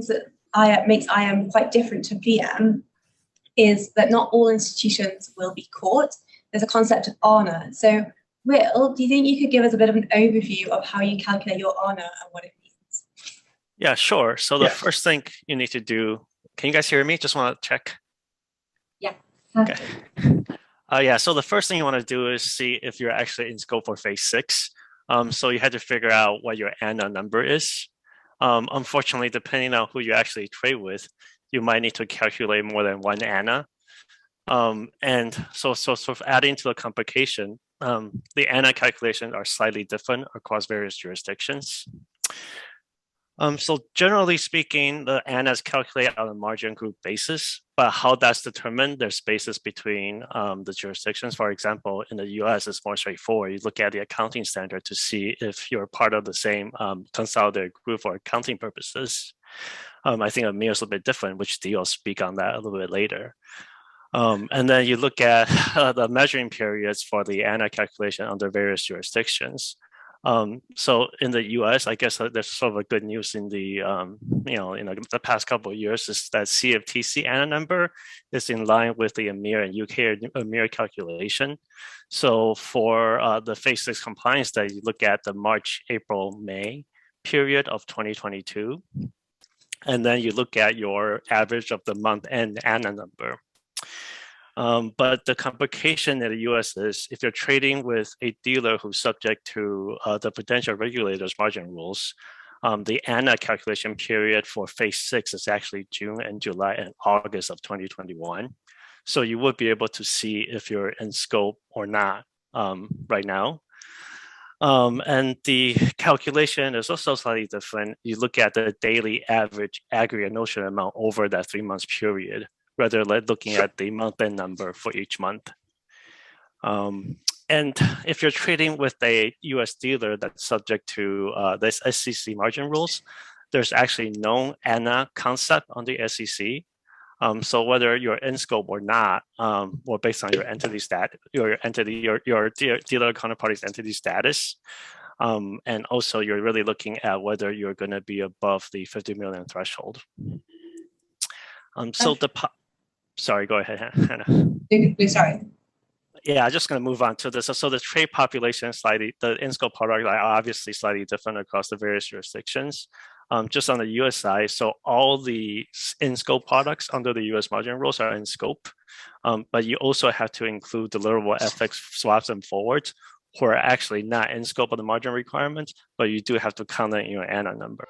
things that makes IM quite different to PM is that not all institutions will be caught. There's a concept of honor. So, Will, do you think you could give us a bit of an overview of how you calculate your honor and what it means? Yeah, sure. So the first thing you need to do, can you guys hear me? Just want to check. Yeah. Okay. So the first thing you want to do is see if you're actually in scope for phase 6. So you had to figure out what your ANA number is. Unfortunately, depending on who you actually trade with, you might need to calculate more than one ANA. And so sort of adding to the complication, the ANA calculations are slightly different across various jurisdictions. So generally speaking, the ANA is calculated on a margin group basis, but how that's determined, there's spaces between the jurisdictions. For example, in the US, it's more straightforward. You look at the accounting standard to see if you're part of the same consolidated group for accounting purposes. I think EMEA is a bit different, which Dee will speak on that a little bit later. And then you look at the measuring periods for the ANA calculation under various jurisdictions. So in the U.S., I guess there's sort of a good news in the the past couple of years is that CFTC ANA number is in line with the EMEA and UK EMEA calculation. So for the phase 6 compliance study, you look at the March, April, May period of 2022, and then you look at your average of the month-end ANA number. But the complication in the US is if you're trading with a dealer who's subject to the potential regulators' margin rules, the ANA calculation period for phase 6 is actually June and July and August of 2021. So you would be able to see if you're in scope or not right now. And the calculation is also slightly different. You look at the daily average aggregate notional amount over that 3 months period, rather than looking at the month-end number for each month. And if you're trading with a US dealer that's subject to this SEC margin rules, there's actually no ANA concept on the SEC. So whether you're in scope or not, or based on your entity status, your dealer counterparty's entity status, and also you're really looking at whether you're going to be above the 50 million threshold. Sorry, go ahead, Hannah. Sorry. Yeah, I'm just going to move on to this. So the trade population is slightly, the in-scope products are obviously slightly different across the various jurisdictions. Just on the US side, so all the in-scope products under the US margin rules are in scope, but you also have to include deliverable FX swaps and forwards who are actually not in scope of the margin requirements, but you do have to count that in your ANA number.